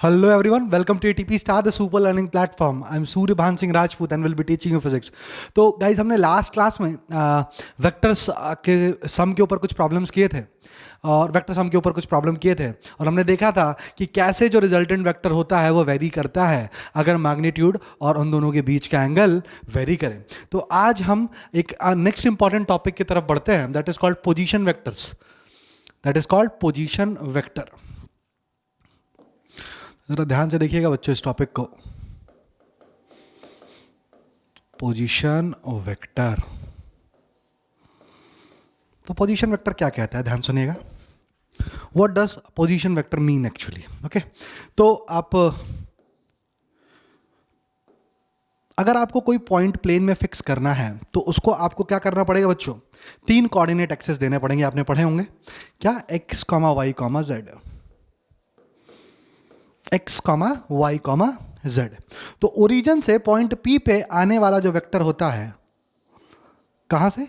Hello everyone, welcome to ATP Star, the super learning platform. I'm Suryabhan Singh Rajput and will be teaching you physics. तो guys हमने last class में vectors के सम के ऊपर कुछ problems किए थे और वेक्टर सम के ऊपर कुछ प्रॉब्लम किए थे और हमने देखा था कि कैसे जो रिजल्टेंट वेक्टर होता है वो वेरी करता है अगर मैग्नीट्यूड और उन दोनों के बीच का एंगल वेरी करें। तो आज हम एक नेक्स्ट इंपॉर्टेंट टॉपिक की तरफ बढ़ते हैं, that is called position vectors. That is called position vector. जरा ध्यान से देखिएगा बच्चों इस टॉपिक को। पोजीशन वेक्टर, तो पोजीशन वेक्टर क्या कहता है, ध्यान सुनिएगा। What does position vector mean actually? Okay, तो आप अगर आपको कोई पॉइंट प्लेन में फिक्स करना है तो उसको आपको क्या करना पड़ेगा बच्चों? 3 कोऑर्डिनेट एक्सेस देने पड़ेंगे। आपने पढ़े होंगे क्या? X comma y comma z, x comma y comma z. तो ओरिजिन से पॉइंट पी पे आने वाला जो वेक्टर होता है, कहां से?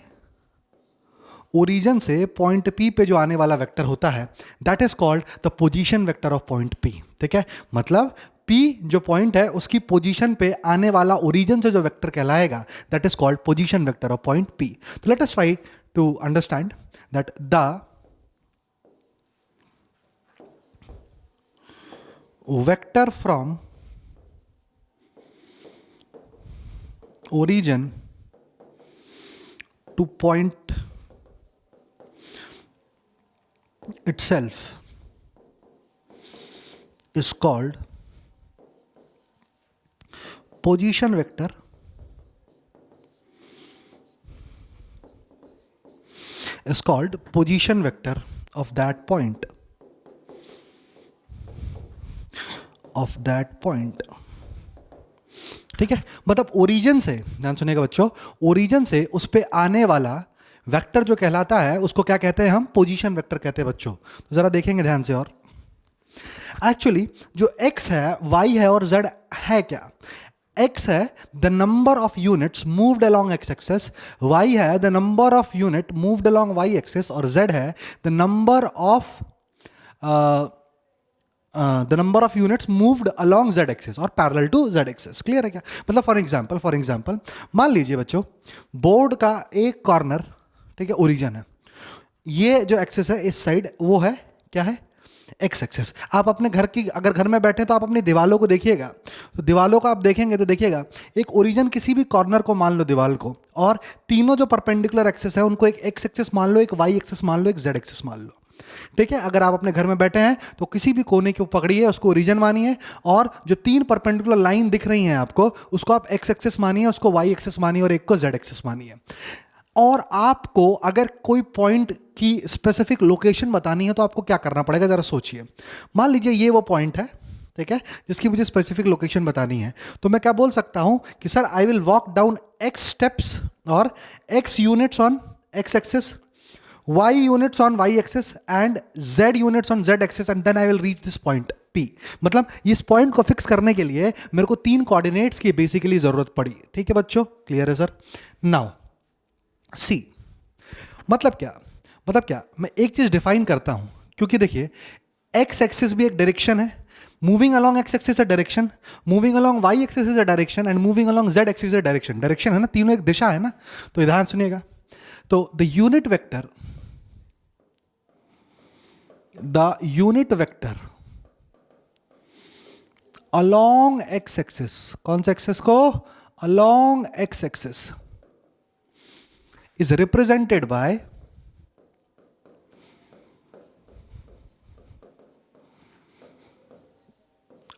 ओरिजिन से पॉइंट पी पे जो आने वाला वेक्टर होता है, that is called the position vector of point P. ठीक है, मतलब पी जो पॉइंट है उसकी पोजीशन पे आने वाला ओरिजिन से जो वेक्टर कहलाएगा, that is called position vector of point P. तो let us try to understand that the vector from origin to point itself is called position vector of that point. Of that point. ठीक है, मतलब origin से, ध्यान सुनिएगा बच्चों, origin से उस पे आने वाला वेक्टर जो कहलाता है उसको क्या कहते हैं? हम पोजीशन वेक्टर कहते हैं बच्चों। तो जरा देखेंगे ध्यान से। और एक्चुअली जो x है, y है और z है क्या? x है the number of units moved along x axis, y है the number of unit moved along y axis और z है the number of the number of units moved along z axis और parallel to z axis. Clear है क्या? मतलब for example मान लीजिए बच्चों, बोर्ड का एक कॉर्नर, ठीक है, ओरिजिन है, ये जो एक्सेस है इस साइड वो है क्या है? X axis. आप अपने घर की, अगर घर में बैठे तो आप अपनी दीवालों को देखिएगा, तो दीवालों को आप देखेंगे तो देखिएगा एक ओरिजिन किसी भी कॉर्नर को मान लो दीवाल को, और तीनों जो परपेंडिकुलर एक्सेस है उनको एक एक्स एक्सेस मान लो, एक वाई एक्सेस मान लो, एक जेड एक्सेस मान लो। ठीक है, अगर आप अपने घर में बैठे हैं तो किसी भी कोने को पकड़िए, उसको ओरिजिन मानिए, और जो 3 परपेंडिकुलर लाइन दिख रही हैं आपको, उसको आप एक्स एक्सेस मानिए, उसको वाई एक्सेस मानिए और एक को जेड एक्सेस मानिए। और आपको अगर कोई पॉइंट की स्पेसिफिक लोकेशन बतानी है तो आपको क्या करना पड़ेगा, जरा सोचिए। मान लीजिए ये वो पॉइंट है, ठीक है, जिसकी मुझे स्पेसिफिक लोकेशन बतानी है, तो मैं क्या बोल सकता हूं कि sir I will walk down X steps or X units on X axis, y units on y axis and z units on z axis and then I will reach this point P। मतलब इस point को fix करने के लिए मेरे को 3 coordinates की basically जरूरत पड़ी। ठीक है बच्चों, क्लियर है सर? नाउ सी, मतलब क्या, मैं एक चीज डिफाइन करता हूं, क्योंकि देखिए x एक्सिस भी एक डायरेक्शन है, moving along x axis a direction, moving along y axis is a direction and moving along z axis a direction. Direction है ना, तीनों एक दिशा है ना। तो ध्यान सुनिएगा, तो the unit vector along x axis, कौन से एक्सेस को? along x axis is represented by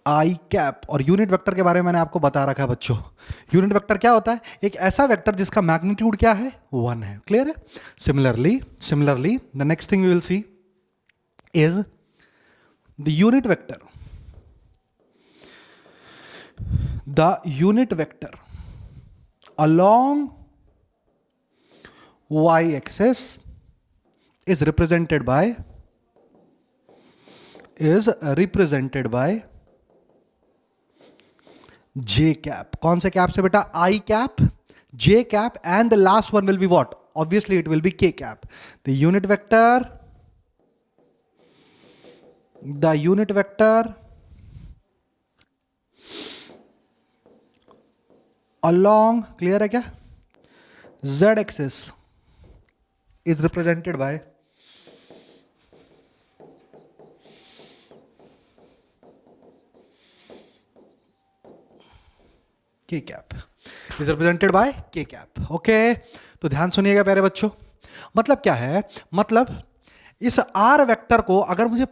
I cap. और यूनिट वेक्टर के बारे में मैंने आपको बता रखा है बच्चों। यूनिट वेक्टर क्या होता है? एक ऐसा वेक्टर जिसका मैग्नीट्यूड क्या है? 1 है। क्लियर है? Similarly the next thing we will see is the unit vector along y axis is represented by j cap। कौन से कैप से बेटा? I cap, j cap, and the last one will be what? Obviously it will be k cap। the unit vector along, clear है क्या, z axis is represented by k cap, is represented by k cap. Okay, तो ध्यान सुनिएगा प्यारे बच्चों, मतलब क्या है, मतलब इस r वेक्टर को अगर मुझे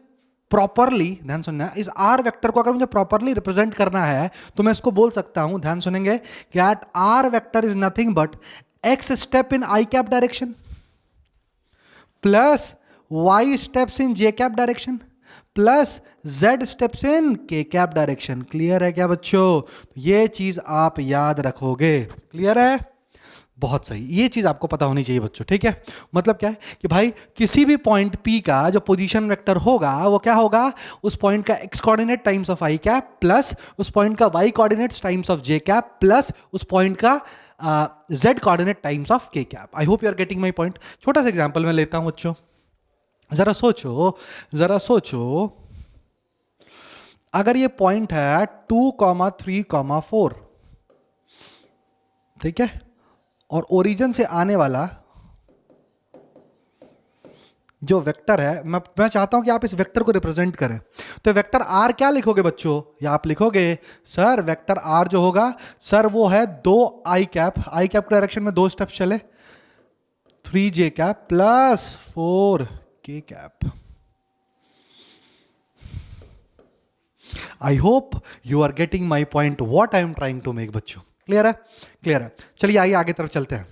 प्रॉपरली, ध्यान सुनना, इस r वेक्टर को अगर मुझे प्रॉपरली रिप्रेजेंट करना है तो मैं इसको बोल सकता हूं, ध्यान सुनेंगे, कि at r vector is nothing but x step in i cap direction plus y steps in j cap direction plus z steps in k cap direction. Clear है क्या बच्चों? ये चीज आप याद रखोगे, क्लियर है, बहुत सही, ये चीज आपको पता होनी चाहिए बच्चों, ठीक है। मतलब क्या है कि भाई किसी भी पॉइंट P का जो पोजीशन वेक्टर होगा वो क्या होगा, उस पॉइंट का x coordinate times of i cap plus उस पॉइंट का y coordinates times of j cap plus उस पॉइंट का z coordinate times of k cap. I hope you are getting my point. छोटा सा एग्जांपल मैं लेता हूं बच्चों, जरा सोचो, अगर ये पॉइंट है 2, 3, 4, ठीक है, और ओरिजिन से आने वाला जो वेक्टर है, मैं चाहता हूं कि आप इस वेक्टर को रिप्रेजेंट करें, तो वेक्टर आर क्या लिखोगे बच्चों, या आप लिखोगे सर वेक्टर आर जो होगा सर वो है 2 आई कैप के डायरेक्शन में 2 स्टेप चले, 3j cap plus 4k cap. I hope you are getting my point what I am trying to make बच्चों। क्लियर है, क्लियर है। चलिए आइए आगे तरफ चलते हैं।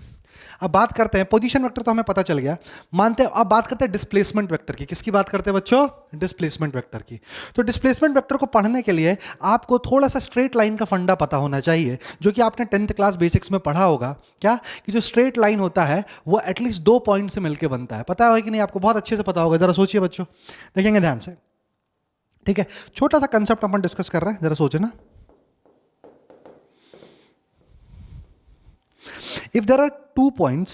अब बात करते हैं पोजीशन वेक्टर, तो हमें पता चल गया, मानते हैं। अब बात करते हैं डिस्प्लेसमेंट वेक्टर की। किसकी बात करते हैं बच्चों? डिस्प्लेसमेंट वेक्टर की। तो डिस्प्लेसमेंट वेक्टर को पढ़ने के लिए आपको थोड़ा सा स्ट्रेट लाइन का फंडा पता होना चाहिए, जो कि आपने 10th क्लास बेसिक्स में पढ़ा होगा। क्या कि जो स्ट्रेट लाइन होता है वो एटलीस्ट 2 पॉइंट से मिलकर बनता है। पता है कि नहीं आपको? बहुत अच्छे से पता होगा। जरा सोचिए बच्चों, देखेंगे ध्यान से, ठीक है। छोटा सा कंसेप्ट अपन डिस्कस कर रहे हैं, जरा सोचे ना। If there are 2 points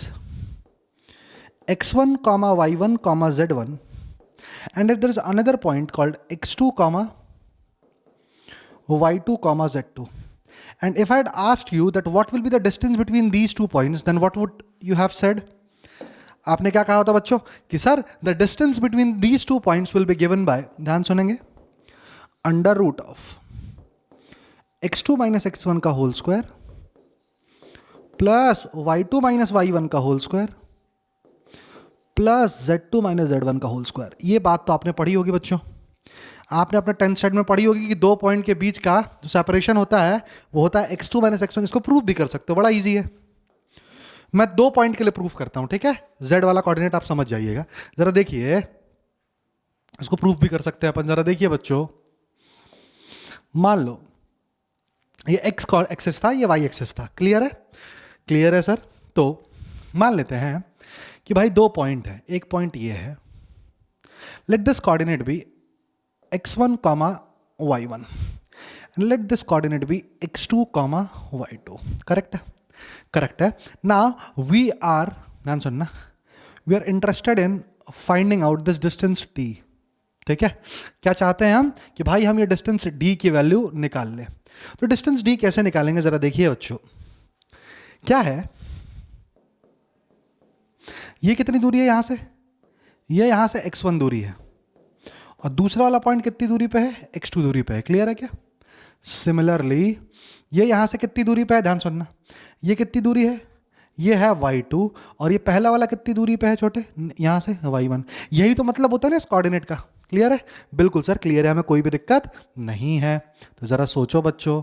x1 comma y1 comma z1 and if there is another point called x2 comma y2 comma z2 and if I had asked you that what will be the distance between these 2 points, then what would you have said? आपने क्या कहा होता बच्चों कि sir the distance between these 2 points will be given by, ध्यान सुनेंगे, under root of x2 minus x1 का whole square plus y2 minus y1 का whole square plus z2 minus z1 का होल स्क्वायर। ये बात तो आपने पढ़ी होगी बच्चों, आपने अपने 10th स्टैंडर्ड में पढ़ी होगी कि 2 पॉइंट के बीच का जो सेपरेशन होता है वो होता है x2 माइनस x1। इसको प्रूफ भी कर सकते हो, बड़ा इजी है। मैं 2 पॉइंट के लिए प्रूफ करता हूं, ठीक है। z वाला कोऑर्डिनेट आप समझ जाइएगा। जरा देखिए, इसको प्रूफ भी कर सकते हैं अपन। जरा देखिए बच्चों, मान लो ये x एक्सिस था, ये y एक्सिस था। क्लियर है? क्लियर है सर। तो मान लेते हैं कि भाई 2 पॉइंट है, एक पॉइंट ये है, let this coordinate be x1 comma y1 and let this coordinate be x2 comma y2। Correct है? करेक्ट है ना। वी आर, ध्यान सुनना, we are interested in finding out this distance d। ठीक है, क्या चाहते हैं हम कि भाई हम ये डिस्टेंस d की वैल्यू निकाल लें। तो डिस्टेंस d कैसे निकालेंगे, जरा देखिए बच्चों। क्या है, ये कितनी दूरी है यहां से? ये यहां से x1 दूरी है और दूसरा वाला पॉइंट कितनी दूरी पे है? x2 दूरी पे है। क्लियर है क्या? सिमिलरली ये यहां से कितनी दूरी पे है? ध्यान सुनना, ये कितनी दूरी है? ये है y2 और ये पहला वाला कितनी दूरी पे है छोटे? यहां से y1। यही तो मतलब होता है ना इस कोऑर्डिनेट का। क्लियर है? बिल्कुल सर क्लियर है, हमें कोई भी दिक्कत नहीं है। तो जरा सोचो बच्चों,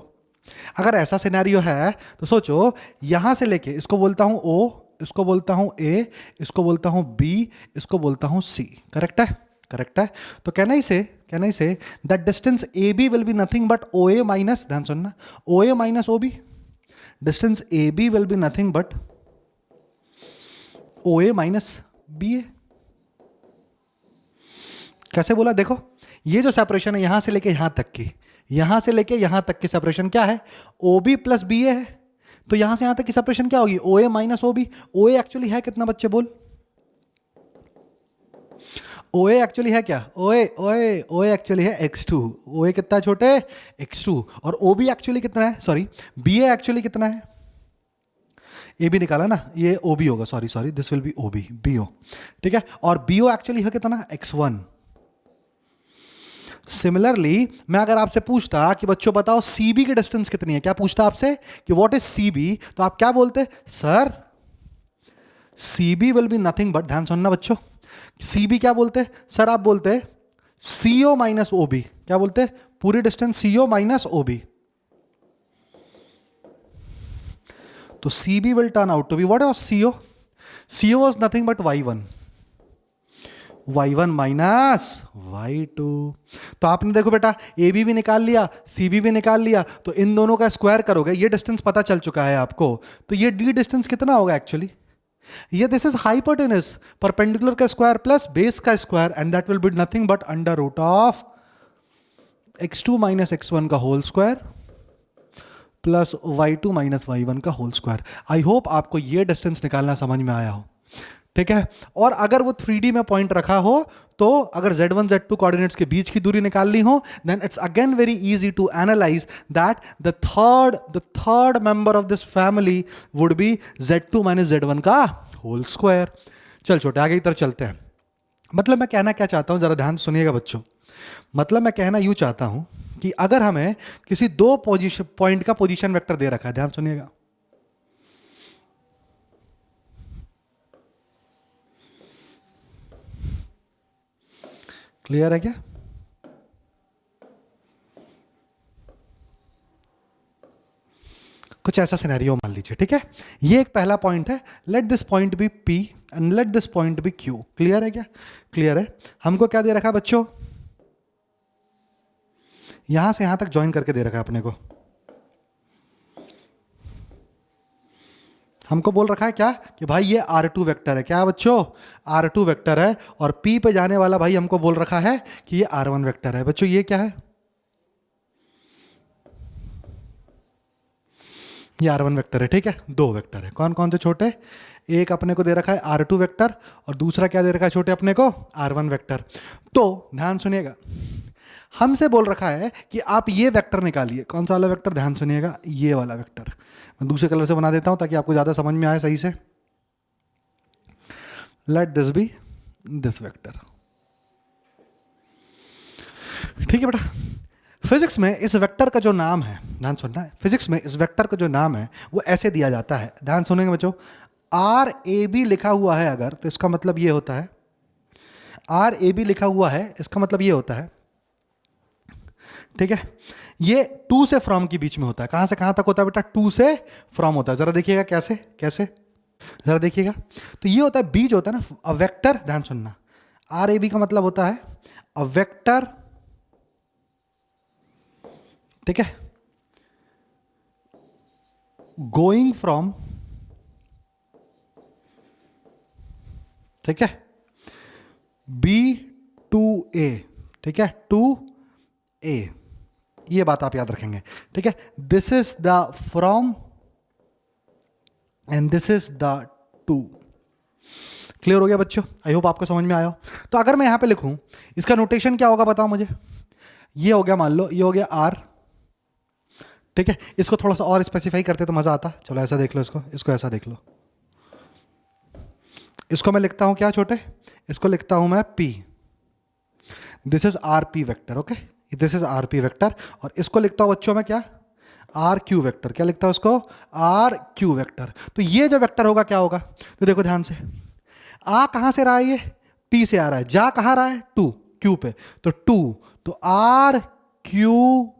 अगर ऐसा सिनेरियो है तो सोचो, यहां से लेके इसको बोलता हूं O, इसको बोलता हूं A, इसको बोलता हूं B, इसको बोलता हूं C। करेक्ट है? करेक्ट है। तो कहना ही से that distance AB will be nothing but OA minus, ध्यान सुनना, OA minus OB। Distance AB will be nothing but OA minus BA। कैसे बोला? देखो, ये जो सेपरेशन है यहां से लेके यहां तक की, यहां से लेके यहां तक की सेपरेशन क्या है? OB प्लस BA है। तो यहां से यहां तक की सेपरेशन क्या होगी? OA minus OB। OA actually है कितना बच्चे? बोल। OA एक्चुअली है क्या? OA एक्चुअली है x2। OA कितना है छोटे? x2। और OB एक्चुअली कितना है? सॉरी, BA एक्चुअली कितना है? ए बी निकाला ना, ये ओ बी होगा, sorry sorry, this will be O B, B O, ठीक है। और बी ओ एक्चुअली है कितना, x1। सिमिलरली मैं अगर आपसे पूछता कि बच्चों बताओ सी बी की डिस्टेंस कितनी है, क्या पूछता आपसे कि व्हाट इज सी बी, तो आप क्या बोलते, sir C B will be nothing but, ध्यान सुनना बच्चों, सी बी क्या बोलते सर, आप बोलते सी ओ माइनस ओ बी, क्या बोलते, पूरी distance C O minus O B. तो C B will turn out to be what was C O, C O was nothing but y1, y1 minus y2। तो आपने देखो बेटा ए बी भी निकाल लिया, सी बी भी निकाल लिया, तो इन दोनों का स्क्वायर करोगे, ये डिस्टेंस पता चल चुका है आपको, तो ये डी डिस्टेंस कितना होगा एक्चुअली, ये दिस इज हाइपोटेनस, परपेंडिकुलर का स्क्वायर प्लस बेस का square, and that will be nothing but under root of x2 minus x1 का whole square plus y2 minus y1 का होल स्क्वायर। आई hope आपको ये distance निकालना समझ में आया हो, ठीक है। और अगर वो 3D में पॉइंट रखा हो, तो अगर z1 z2 कोऑर्डिनेट्स के बीच की दूरी निकालनी हो, then it's again very easy to analyse that the third member of this family would be z2 minus z1 का होल स्क्वायर। चल छोटे आगे की तरफ चलते हैं। मतलब मैं कहना क्या चाहता हूं, जरा ध्यान से सुनिएगा बच्चों, मतलब मैं कहना यूं चाहता हूं कि अगर हमें किसी दो पोजीशन पॉइंट का पोजीशन वेक्टर दे रखा है, ध्यान सुनिएगा, क्लियर है क्या, कुछ ऐसा सिनेरियो मान लीजिए, ठीक है। ये एक पहला पॉइंट है, let this point be P and let this point be Q। Clear है क्या, क्लियर है। हमको क्या दे रखा है बच्चों, यहां से यहां तक ज्वाइन करके दे रखा है अपने को, हमको बोल रखा है क्या कि भाई ये R2 वेक्टर है, क्या बच्चों, R2 वेक्टर है, और P पे जाने वाला भाई हमको बोल रखा है कि ये R1 वेक्टर है। बच्चों ये क्या है, ये R1 वेक्टर है, ठीक है। दो वेक्टर है, कौन कौन से छोटे, एक अपने को दे रखा है R2 वेक्टर, और दूसरा क्या दे रखा है छोटे अपने को, R1 वेक्टर। तो ध्यान सुनिएगा, हमसे बोल रखा है कि आप ये वेक्टर निकालिए, कौन सा वाला वेक्टर, ध्यान सुनिएगा, ये वाला वेक्टर। मैं दूसरे कलर से बना देता हूं ताकि आपको ज़्यादा समझ में आए सही से। Let this be this vector, ठीक है बेटा। फिजिक्स में इस वेक्टर का जो नाम है, ध्यान सुनना है, फिजिक्स में इस वेक्टर का जो नाम है वो ऐसे दिया जाता है, ध्यान सुनेंगे बच्चों, आर ए बी लिखा हुआ है अगर, तो इसका मतलब ये होता है, आर ए बी लिखा हुआ है इसका मतलब ये होता है, ठीक है। ये टू से फ्रॉम के बीच में होता है, कहां से कहां तक होता है बेटा, टू से फ्रॉम होता है। जरा देखिएगा कैसे कैसे, जरा देखिएगा, तो ये होता है बी जो होता है ना, अ वेक्टर, ध्यान सुनना, आर ए बी का मतलब होता है अ वेक्टर, ठीक है, गोइंग फ्रॉम, ठीक है, बी टू ए, ठीक है, टू ए, ये बात आप याद रखेंगे, ठीक है। This is the from and this is the two. Clear हो गया बच्चों, आई होप आपको समझ में आया हो। तो अगर मैं यहां पे लिखूं, इसका नोटेशन क्या होगा बताओ मुझे, ये हो गया, मान लो ये हो गया आर, ठीक है। इसको थोड़ा सा और स्पेसिफाई करते तो मजा आता, चलो ऐसा देख लो, इसको ऐसा देख लो, इसको मैं लिखता हूं क्या छोटे, इसको लिखता हूं मैं P, this is are P vector, okay, this is are P vector, और इसको लिखता हूं बच्चों मैं क्या, आर क्यू वेक्टर, क्या लिखता हूं उसको, आर क्यू वेक्टर। तो ये जो वेक्टर होगा क्या होगा, तो देखो ध्यान से, आ कहां से रहा है, ये P से आ रहा है, जा कहां रहा है, टू क्यू पे, तो टू, तो R Q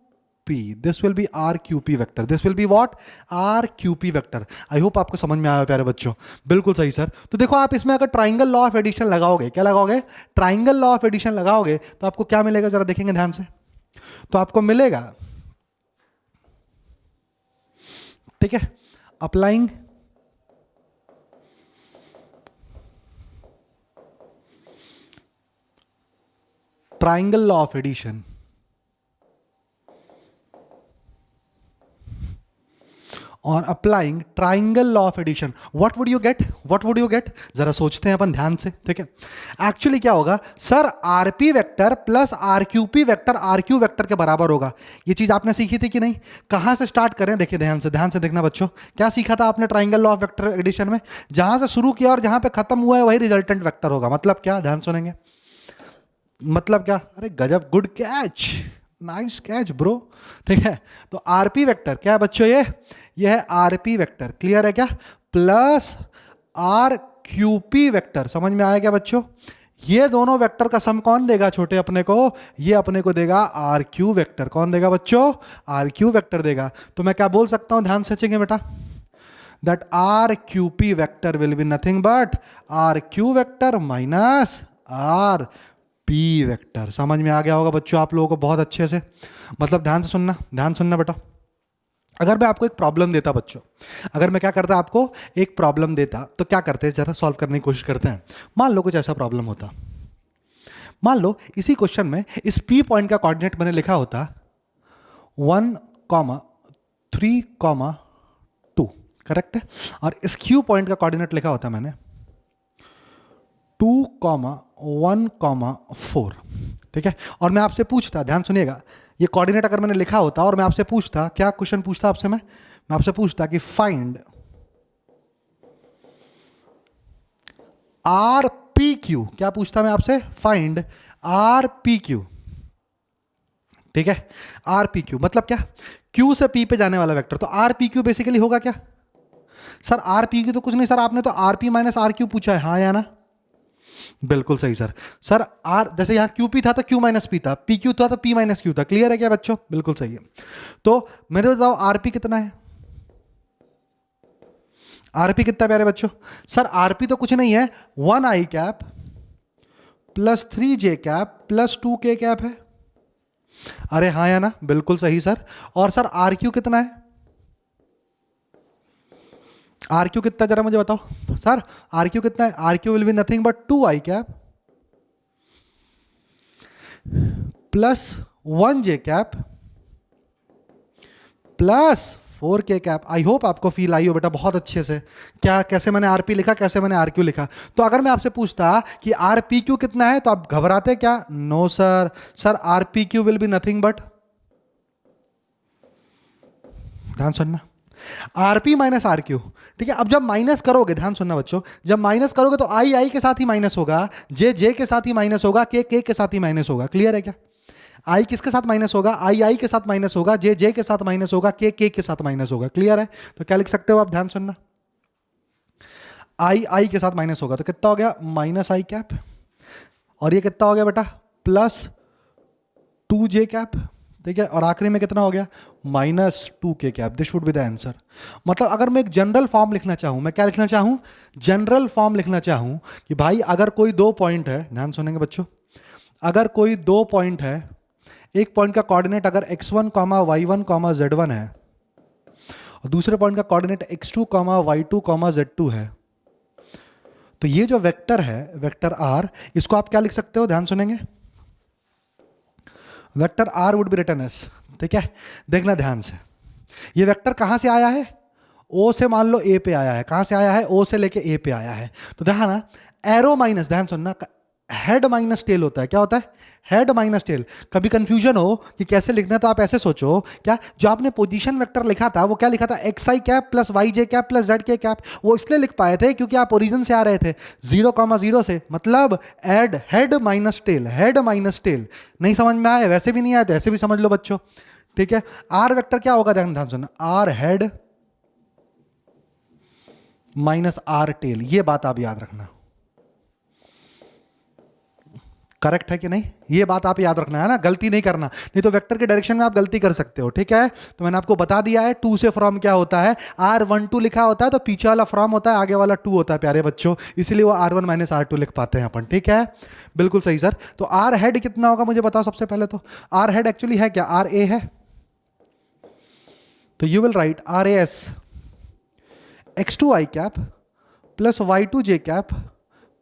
P, this will be RQP vector, this will be what, RQP vector। I hope आपको समझ में आया प्यारे बच्चों, बिल्कुल सही सर। तो देखो आप इसमें अगर ट्राइंगल लॉ ऑफ एडिशन लगाओगे, क्या लगाओगे, ट्राइंगल लॉ ऑफ एडिशन लगाओगे, तो आपको क्या मिलेगा, जरा देखेंगे ध्यान से, तो आपको मिलेगा, ठीक है, applying triangle law of addition और applying triangle law of addition, what would you get, what would you get, जरा सोचते हैं अपन ध्यान से, ठीक है। एक्चुअली क्या होगा sir, RP vector plus RQP vector RQ vector के बराबर होगा। ये चीज आपने सीखी थी कि नहीं? कहां से स्टार्ट करें, देखिए ध्यान से देखना बच्चों, क्या सीखा था आपने triangle law of vector addition में? जहां से शुरू किया और जहां पे खत्म हुआ है वही रिजल्टेंट वेक्टर होगा। मतलब क्या, ध्यान सुनेंगे, मतलब क्या, अरे गजब, good catch, nice catch bro, ठीक है। तो आरपी वेक्टर क्या है बच्चों, ये है आरपी वेक्टर, क्लियर है क्या, प्लस आर क्यूपी वेक्टर, समझ में आया क्या बच्चों? ये दोनों वेक्टर का सम कौन देगा छोटे अपने को, ये अपने को देगा आर क्यू वेक्टर। कौन देगा बच्चों? आर क्यू वेक्टर देगा। तो मैं क्या बोल सकता हूं, ध्यान से चेंगे बेटा, that R Q P vector will be nothing but R Q vector minus R P vector. समझ में आ गया होगा बच्चों आप लोगों को बहुत अच्छे से। मतलब ध्यान से सुनना, ध्यान सुनना बेटा। अगर मैं आपको एक प्रॉब्लम देता बच्चों, अगर मैं क्या करता आपको एक प्रॉब्लम देता, तो क्या करते हैं, जरा सॉल्व करने की कोशिश करते हैं। मान लो कुछ ऐसा प्रॉब्लम होता, मान लो इसी क्वेश्चन में इस पी पॉइंट का कोऑर्डिनेट मैंने लिखा होता 1,3,2, करेक्ट है, और इस क्यू पॉइंट का कोऑर्डिनेट लिखा होता मैंने 2,1,4, ठीक है। और मैं आपसे पूछता, ध्यान सुनिएगा, ये कोऑर्डिनेट अगर मैंने लिखा होता और मैं आपसे पूछता, क्या क्वेश्चन पूछता आपसे मैं आपसे पूछता कि फाइंड आर पी क्यू, क्या पूछता मैं आपसे, फाइंड आर पी क्यू, ठीक है। आर पी क्यू मतलब क्या, क्यू से पी पे जाने वाला वेक्टर। तो आर पी क्यू बेसिकली होगा क्या सर, आर पी क्यू तो कुछ नहीं सर, आपने तो R P minus R Q पूछा है, हाँ या ना? बिल्कुल सही सर। सर आर, जैसे यहां क्यू पी था तो क्यू माइनस पी था, पी क्यू था तो पी माइनस क्यू था, क्लियर है क्या बच्चों? बिल्कुल सही है। तो मेरे बताओ आरपी कितना है, आरपी कितना प्यारे बच्चों? सर आरपी तो कुछ नहीं है, 1 आई कैप प्लस 3 जे कैप प्लस 2 के कैप है। अरे हाँ या ना? बिल्कुल सही सर। और सर आर क्यू कितना है, आर क्यू कितना जरा मुझे बताओ सर, आर क्यू कितना है? R Q will be nothing but 2 I cap plus 1 J cap plus 4 K cap. I hope आपको फील आई हो बेटा बहुत अच्छे से, क्या कैसे मैंने आरपी लिखा, कैसे मैंने आरक्यू लिखा। तो अगर मैं आपसे पूछता कि आर पी क्यू कितना है, तो आप घबराते क्या? No sir, sir R P Q will be nothing but, ध्यान सुनना, आरपी माइनस आर क्यू, ठीक है। अब जब माइनस करोगे, ध्यान सुनना बच्चों, जब माइनस करोगे तो आई आई के साथ ही माइनस होगा, जे जे के साथ ही माइनस होगा, के के साथ ही माइनस होगा, क्लियर है क्या? आई किसके साथ माइनस होगा, आई आई के साथ माइनस होगा, जे जे के साथ माइनस होगा, के साथ माइनस होगा, क्लियर है? तो क्या लिख सकते हो आप, ध्यान सुनना, आई आई के साथ माइनस होगा तो कितना हो गया, माइनस आई कैप, और ये कितना हो गया बेटा, प्लस 2 जे कैप, ठीक है, और आखिरी में कितना हो गया, माइनस 2 के cap. This would be the answer. मतलब अगर मैं एक जनरल फॉर्म लिखना चाहूं, मैं क्या लिखना चाहूं, जनरल फॉर्म लिखना चाहूं कि भाई अगर कोई दो पॉइंट है, ध्यान सुनेंगे बच्चों, अगर कोई दो पॉइंट है, एक पॉइंट का कोऑर्डिनेट अगर x1, y1, z1 है, और दूसरे पॉइंट का कोऑर्डिनेट x2, y2, z2 है, तो ये जो वेक्टर है, वेक्टर r, इसको आप क्या लिख सकते हो, ध्यान सुनेंगे, vector r would be written as, ठीक है। देखना ध्यान से, ये वेक्टर कहां से आया है, o से मान लो a पे आया है, कहां से आया है, o से लेके a पे आया है। तो ध्यान ना, एरो माइनस, ध्यान सुनना, हेड माइनस टेल होता है, क्या होता है, हेड माइनस टेल। कभी कंफ्यूजन हो कि कैसे लिखना है तो आप ऐसे सोचो, क्या जो आपने पोजीशन वेक्टर लिखा था वो क्या लिखा था, x I cap plus y J cap plus z K cap. वो इसलिए लिख पाए थे क्योंकि आप ओरिजिन से आ रहे थे 0,0 से, मतलब add head minus tail, head minus tail. नहीं समझ में आया, वैसे भी नहीं आया तो ऐसे भी समझ लो बच्चों, ठीक है। आर वेक्टर क्या होगा, ध्यान ध्यान सुनना, R head minus R tail, ये बात आप याद रखना, करेक्ट है कि नहीं, ये बात आप याद रखना है ना, गलती नहीं करना, नहीं तो वेक्टर के डायरेक्शन में आप गलती कर सकते हो, ठीक है। तो मैंने आपको बता दिया है, 2 से फ्रॉम क्या होता है, R12 लिखा होता है तो पीछे वाला फ्रॉम होता है, आगे वाला 2 होता है प्यारे बच्चों, इसीलिए वो R1 माइनस R2 लिख पाते हैं अपन, ठीक है। बिल्कुल सही सर। तो आर हेड कितना होगा मुझे बताओ सबसे पहले, तो आर हेड एक्चुअली है क्या, आर ए है, तो you will write R A as x2 I cap plus y2 J cap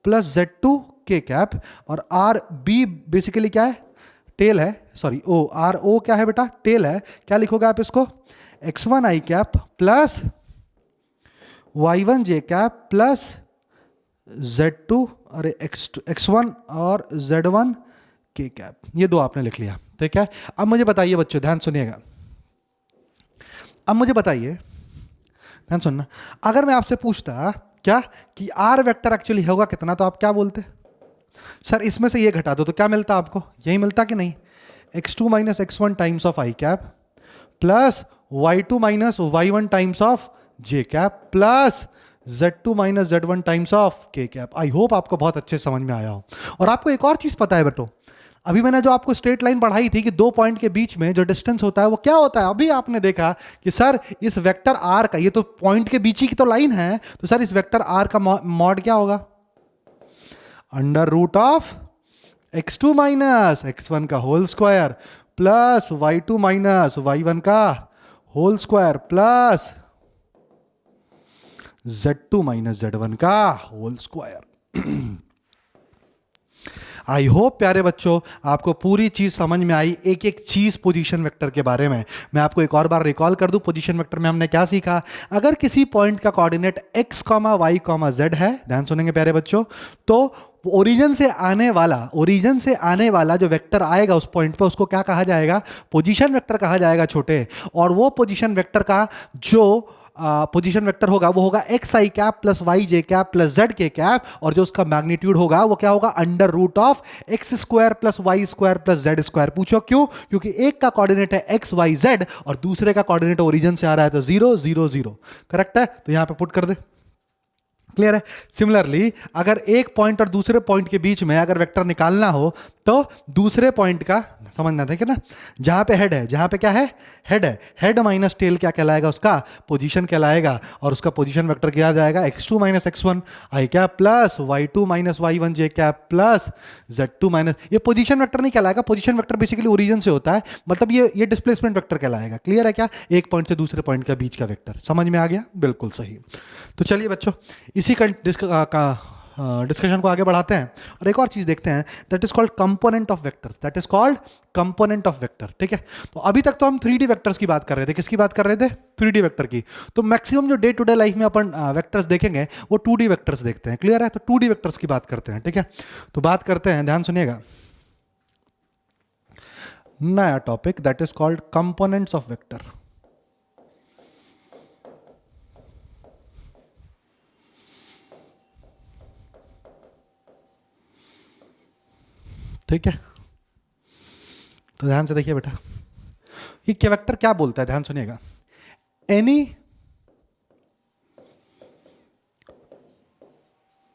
plus z2 K cap, और आर बी बेसिकली क्या है, टेल है, सॉरी ओ आर ओ क्या है बेटा, टेल है, क्या लिखोगे आप इसको, x1 I cap plus y1 J cap plus z2, अरे x1 और z1 के कैप, ये दो आपने लिख लिया, ठीक है। अब मुझे बताइए बच्चों, ध्यान सुनिएगा, अब मुझे बताइए, ध्यान सुनना, अगर मैं आपसे पूछता क्या कि आर वेक्टर एक्चुअली होगा कितना, तो आप क्या बोलते, सर इसमें से ये घटा दो तो क्या मिलता आपको, यही मिलता कि नहीं, x2 minus x1 times of I cap plus y2 minus y1 times of J cap plus z2 minus z1 times of के कैप। आई होप आपको बहुत अच्छे समझ में आया हो। और आपको एक और चीज पता है बेटो, अभी मैंने जो आपको स्ट्रेट लाइन पढ़ाई थी कि दो पॉइंट के बीच में जो डिस्टेंस होता है वो क्या होता है, अभी आपने देखा कि सर इस वेक्टर आर का, ये तो पॉइंट के बीच ही की तो लाइन है, तो सर इस वेक्टर आर का मॉड क्या होगा, under root of x2 minus x1 का whole square plus y2 minus y1 का whole square plus z2 minus z1 का होल स्क्वायर। आई होप प्यारे बच्चों आपको पूरी चीज समझ में आई, एक एक चीज पोजीशन वेक्टर के बारे में। मैं आपको एक और बार रिकॉल कर दूं, पोजीशन वेक्टर में हमने क्या सीखा, अगर किसी पॉइंट का कोऑर्डिनेट x, y, z है, ध्यान सुनेंगे प्यारे बच्चों, तो ओरिजिन से आने वाला जो वेक्टर आएगा उस पॉइंट पे, उसको क्या कहा जाएगा, पोजीशन वेक्टर कहा जाएगा छोटे। और वो पोजीशन वेक्टर का जो पोजीशन वेक्टर होगा वो होगा x I cap plus y J cap plus z K cap, और जो उसका मैग्नीट्यूड होगा वो क्या होगा, under root of x square plus y square plus z square. पूछो क्यों, क्योंकि एक का कोऑर्डिनेट है एक्स वाई जेड और दूसरे का कोऑर्डिनेट ओरिजिन से आ रहा है, तो 0 0 0, करेक्ट है, तो यहां पे पुट कर दे, क्लियर है। सिमिलरली अगर एक पॉइंट और दूसरे पॉइंट के बीच में अगर वेक्टर निकालना हो तो दूसरे पॉइंट का समझना था कि ना, जहां पे हेड है, जहां पे क्या है, हेड है, हेड माइनस टेल क्या कहलाएगा, उसका पोजीशन कहलाएगा, और उसका पोजीशन वेक्टर किया जाएगा x2 minus x1 I cap plus y2 minus y1 J cap plus z2 minus, ये पोजीशन वेक्टर नहीं कहलाएगा, पोजीशन वेक्टर बेसिकली ओरिजिन से होता है, मतलब ये डिस्प्लेसमेंट वेक्टर कहलाएगा। क्लियर है क्या, एक पॉइंट से दूसरे पॉइंट के बीच का वेक्टर, समझ में आ गया, बिल्कुल सही। तो चलिए बच्चों इसी डिस्कशन को आगे बढ़ाते हैं और एक और चीज देखते हैं, that is called component of vectors, that is called component of vector, ठीक है। तो अभी तक तो हम 3D वेक्टर्स की बात कर रहे थे, किसकी बात कर रहे थे, 3D वेक्टर की। तो मैक्सिमम जो डे टू डे लाइफ में अपन वेक्टर्स देखेंगे वो 2D वेक्टर्स देखते हैं, क्लियर है। तो 2D वेक्टर्स की बात करते हैं, ठीक है। तो बात करते हैं, ध्यान सुनिएगा, नया topic, that is called components of vector. ठीक है, तो ध्यान से देखिए बेटा, ये क्या वेक्टर क्या बोलता है, ध्यान सुनिएगा, एनी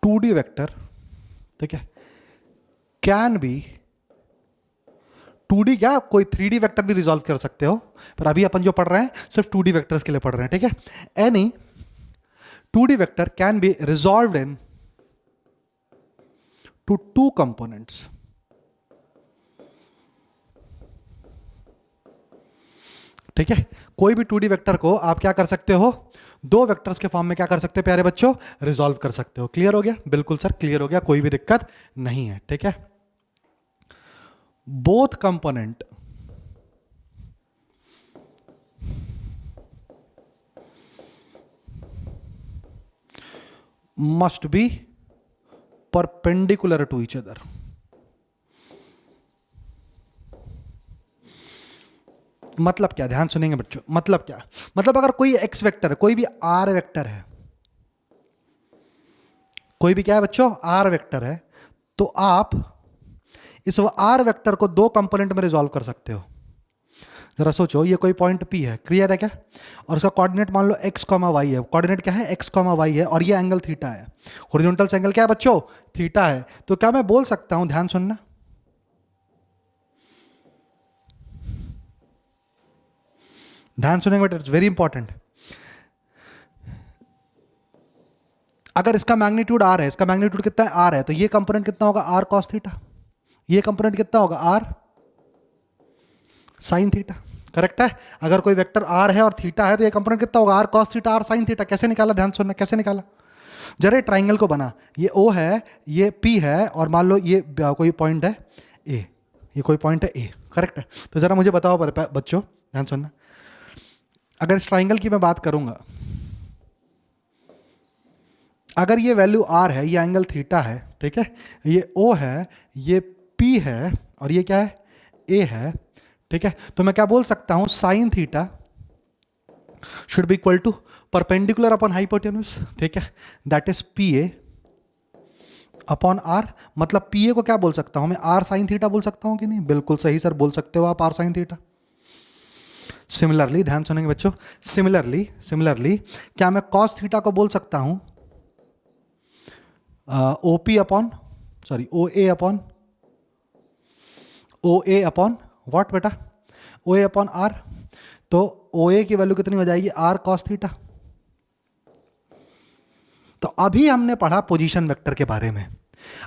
2D वेक्टर, ठीक है, कैन बी 2D क्या, कोई 3D वेक्टर भी रिजॉल्व कर सकते हो, पर अभी अपन जो पढ़ रहे हैं सिर्फ 2D वेक्टर्स के लिए पढ़ रहे हैं, ठीक है। Any 2D vector can be resolved into 2 components, ठीक है। कोई भी 2D वेक्टर को आप क्या कर सकते हो, 2 वेक्टर्स के फॉर्म में क्या कर सकते हो प्यारे बच्चों, रिजॉल्व कर सकते हो। क्लियर हो गया, बिल्कुल सर क्लियर हो गया, कोई भी दिक्कत नहीं है, ठीक है। Both component must be perpendicular to each other. मतलब क्या, ध्यान सुनेंगे बच्चों, मतलब क्या, मतलब अगर कोई एक्स वेक्टर है, कोई भी आर वेक्टर है, कोई भी क्या है बच्चों, आर वेक्टर है, तो आप इस आर वेक्टर को 2 कंपोनेंट में रिजॉल्व कर सकते हो। जरा सोचो, ये कोई पॉइंट P है, क्लियर है क्या, और उसका कोऑर्डिनेट मान लो x, y है, कोऑर्डिनेट क्या है, x, y है, और ये एंगल थीटा है, हॉरिजॉन्टल एंगल क्या है बच्चों, थीटा है। तो क्या मैं बोल सकता हूं, ध्यान सुनना, ध्यान सुनेंगे बेटा, इट्स वेरी इंपॉर्टेंट। अगर इसका मैग्नीट्यूड r है, इसका मैग्नीट्यूड कितना है, r है, तो ये कंपोनेंट कितना होगा, r cos थीटा, ये कंपोनेंट कितना होगा, r sin थीटा, करेक्ट है। अगर कोई वेक्टर r है और थीटा है तो ये कंपोनेंट कितना होगा, r cos theta, r sin theta. कैसे निकाला, ध्यान सुनना, कैसे निकाला, जरा ट्राइंगल को बना, ये O है, ये P है, और मान लो ये कोई पॉइंट है A, ये कोई पॉइंट है ए, करेक्ट है। तो ज़रा मुझे बताओ बच्चों, ध्यान सुनना, अगर इस ट्राइंगल की मैं बात करूंगा, अगर ये वैल्यू आर है, ये एंगल थीटा है, ठीक है, ये ओ है, ये पी है, और ये क्या है, ए है, ठीक है, तो मैं क्या बोल सकता हूं, sine theta should be equal to perpendicular upon hypotenuse, ठीक है, that is P A upon R. मतलब पी ए को क्या बोल सकता हूं मैं, आर साइन थीटा बोल सकता हूं कि नहीं? बिल्कुल सही सर, बोल सकते हो आप आर साइन थीटा। सिमिलरली, ध्यान सुनेंगे बच्चों, सिमिलरली क्या मैं कॉस थीटा को बोल सकता हूं O P upon, sorry O A upon what बेटा, ओ ए अपॉन आर। तो ओ ए की वैल्यू कितनी हो जाएगी, आर कॉस थीटा। तो अभी हमने पढ़ा पोजीशन वेक्टर के बारे में,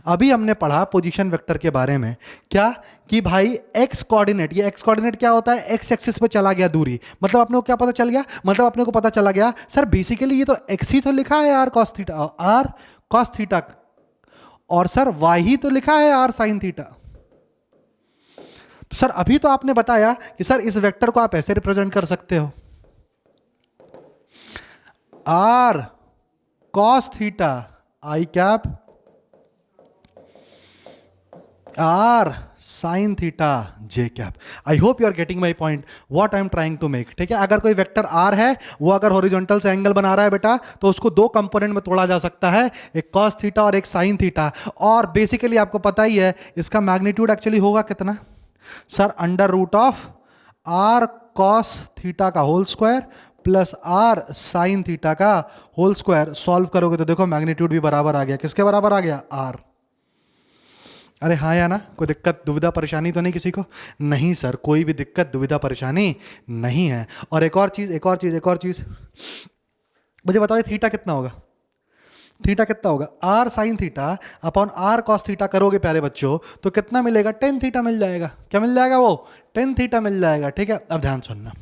अभी हमने पढ़ा पोजीशन वेक्टर के बारे में क्या, कि भाई एक्स कोऑर्डिनेट, ये एक्स कोऑर्डिनेट क्या होता है, एक्स एक्सिस पे चला गया दूरी, मतलब अपने को क्या पता चल गया, मतलब अपने को पता चला गया सर बेसिकली ये तो एक्स ही तो लिखा है R cos theta, R cos theta, और सर वाई ही तो लिखा है आर साइन थीटा। तो सर अभी तो आपने बताया कि सर इस वेक्टर को आप ऐसे रिप्रेजेंट कर सकते हो, R cos theta I cap R sine theta J cap. I hope you are getting my point, what I am trying to make, ठीक है। अगर कोई वेक्टर आर है, वो अगर हॉरिजॉन्टल से एंगल बना रहा है बेटा, तो उसको दो कंपोनेंट में तोड़ा जा सकता है, एक कॉस थीटा और एक साइन थीटा। और बेसिकली आपको पता ही है इसका मैग्नीट्यूड एक्चुअली होगा कितना sir, under root of R cos theta का whole square plus R sine theta का होल स्क्वायर। सॉल्व करोगे तो देखो मैग्नीट्यूड भी बराबर आ गया, किसके बराबर आ गया, आर। अरे हाँ या ना, कोई दिक्कत दुविधा परेशानी तो नहीं किसी को? नहीं सर, कोई भी दिक्कत दुविधा परेशानी नहीं है। और एक और चीज मुझे बताओ, ये थीटा कितना होगा, थीटा कितना होगा, R sine theta upon R cos theta करोगे प्यारे बच्चों तो कितना मिलेगा, टेन थीटा मिल जाएगा। क्या मिल जाएगा, वो टेन थीटा मिल जाएगा, ठीक है। अब ध्यान सुनना,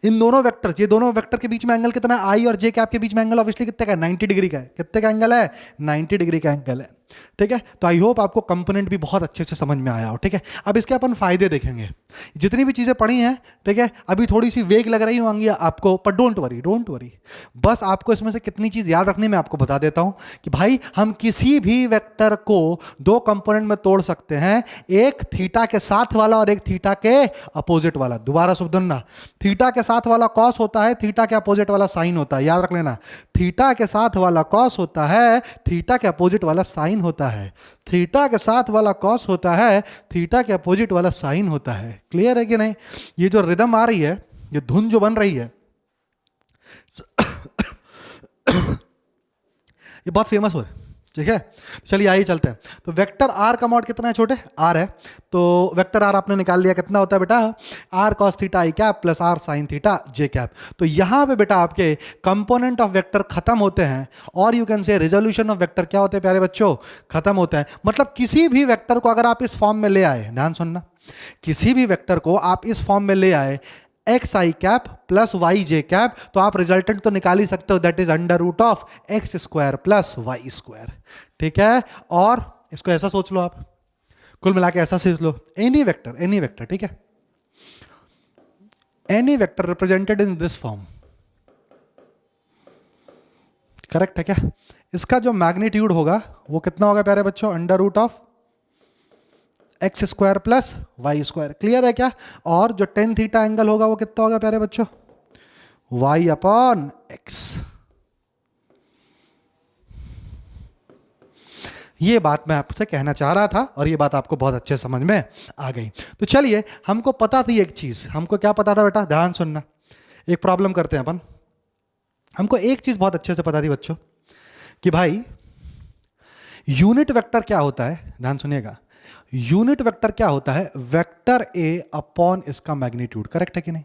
इन दोनों वेक्टर, ये दोनों वेक्टर के बीच में एंगल कितना है, आई और जे कैप के बीच में एंगल ऑब्वियसली कितने का है, 90 डिग्री का है। कितने का एंगल है, 90 डिग्री का एंगल है, ठीक है। तो आई होप आपको कंपोनेंट भी बहुत अच्छे से समझ में आया हो, ठीक है। अब इसके अपन फायदे देखेंगे, जितनी भी चीजें पढ़ी हैं, ठीक है, अभी थोड़ी सी वेग लग रही होंगी आपको, पर डोंट वरी, बस आपको इसमें से कितनी चीज याद रखनी मैं आपको बता देता हूं कि भाई हम किसी भी वेक्टर को दो कंपोनेंट में तोड़ सकते हैं, एक थीटा के साथ वाला और एक थीटा के अपोजिट वाला। दोबारा सुनना, थीटा के साथ वाला कॉस होता है, थीटा के अपोजिट वाला साइन होता है, याद रख लेना। थीटा के साथ वाला कॉस होता है, थीटा के अपोजिट वाला साइन होता है। थीटा के साथ वाला कॉस होता है, थीटा के अपोजिट वाला साइन होता है। क्लियर है कि नहीं? ये जो रिदम आ रही है, ये धुन जो बन रही है ये बहुत फेमस हो रहा है, ठीक है। चलिए आइए चलते हैं। तो वेक्टर आर का मॉड कितना है छोटे, आर है, तो वेक्टर आर आपने निकाल लिया, कितना होता है बेटा, R cos theta I cap plus R sine theta J cap. तो यहां पे बेटा आपके कंपोनेंट ऑफ वेक्टर खत्म होते हैं, और you can say resolution of vector क्या होते हैं प्यारे बच्चों, खत्म होता है। मतलब किसी भी वेक्टर को अगर आप इस फॉर्म में ले आए, ध्यान सुनना, किसी भी वेक्टर को आप इस फॉर्म में ले आए, x I cap plus y J cap, तो आप रिजल्टेंट तो निकाल ही सकते हो, that is under root of x square plus y square, ठीक है। और इसको ऐसा सोच लो, आप कुल मिला के ऐसा सोच लो, एनी वेक्टर, ठीक है, any vector represented in this form, correct है क्या? इसका जो मैग्नीट्यूड होगा वो कितना होगा प्यारे बच्चों, under root of x square plus y square. Clear है क्या? और जो टेन थीटा एंगल होगा वो कितना होगा प्यारे बच्चों, वाई अपॉन एक्स। ये बात मैं आपसे कहना चाह रहा था, और ये बात आपको बहुत अच्छे समझ में आ गई। तो चलिए, हमको पता थी एक चीज, हमको क्या पता था बेटा, ध्यान सुनना, एक प्रॉब्लम करते हैं अपन। हमको एक चीज बहुत अच्छे से पता थी बच्चों कि भाई यूनिट वेक्टर क्या होता है, ध्यान सुनिएगा, यूनिट वेक्टर क्या होता है, वेक्टर ए अपॉन इसका मैग्नीट्यूड, करेक्ट है कि नहीं?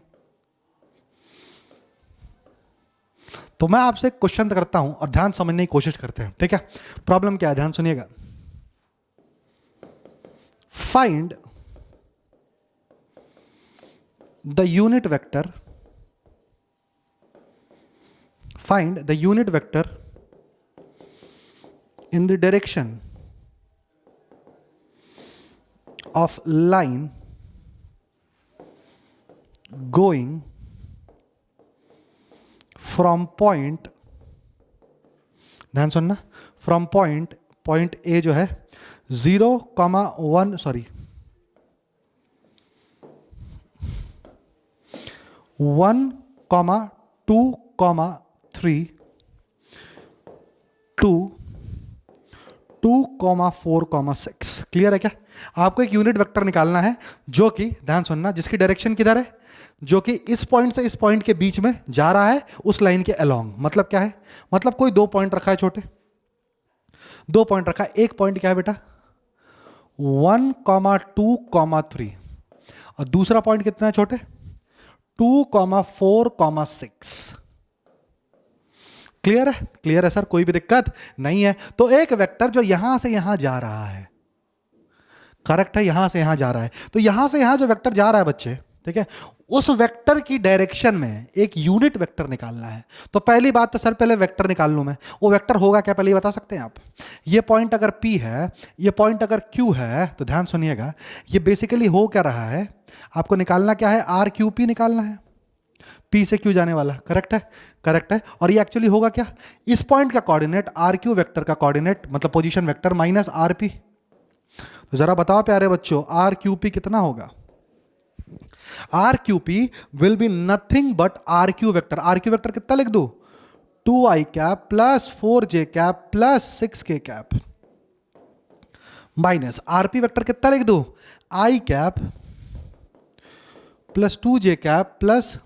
तो मैं आपसे एक क्वेश्चन करता हूं और ध्यान समझने की कोशिश करते हैं, ठीक है। प्रॉब्लम क्या है, ध्यान सुनिएगा, find the unit vector, find the unit vector in the direction of line going from point, ध्यान सुनना, from point A जो है 0,1 सॉरी 1,2,3 टू 2,4,6। क्लियर है क्या? आपको एक यूनिट वेक्टर निकालना है जो कि, ध्यान सुनना, जिसकी डायरेक्शन किधर है, जो कि इस पॉइंट से इस पॉइंट के बीच में जा रहा है, उस लाइन के अलोंग। मतलब क्या है? मतलब कोई दो पॉइंट रखा है, छोटे दो पॉइंट रखा है। एक पॉइंट क्या है बेटा 1,2,3 और दूसरा पॉइंट कितना है छोटे 2,4,6। क्लियर है? क्लियर है सर, कोई भी दिक्कत नहीं है। तो एक वेक्टर जो यहां से यहां जा रहा है, करेक्ट है, यहां से यहां जा रहा है, तो यहां से यहां जो वेक्टर जा रहा है बच्चे, ठीक है, उस वेक्टर की डायरेक्शन में एक यूनिट वेक्टर निकालना है। तो पहली बात तो सर पहले वेक्टर निकाल लूं मैं, वो वेक्टर होगा क्या पहले ये बता सकते हैं आप? ये पॉइंट अगर P है, ये पॉइंट अगर Q है, तो ध्यान सुनिएगा, ये बेसिकली हो क्या रहा है, आपको निकालना क्या है, RQP निकालना है, P से Q जाने वाला। करेक्ट है? करेक्ट है। और ये एक्चुअली होगा क्या, इस पॉइंट का कोऑर्डिनेट RQ वेक्टर का कोऑर्डिनेट मतलब पोजीशन वेक्टर माइनस RP। तो जरा बताओ प्यारे बच्चों, RQP कितना होगा? RQP will be nothing but RQ vector. RQ vector कितना लिख दो 2i cap plus 4j cap plus 6k cap minus RP vector कितना लिख दो i cap plus 2j cap plus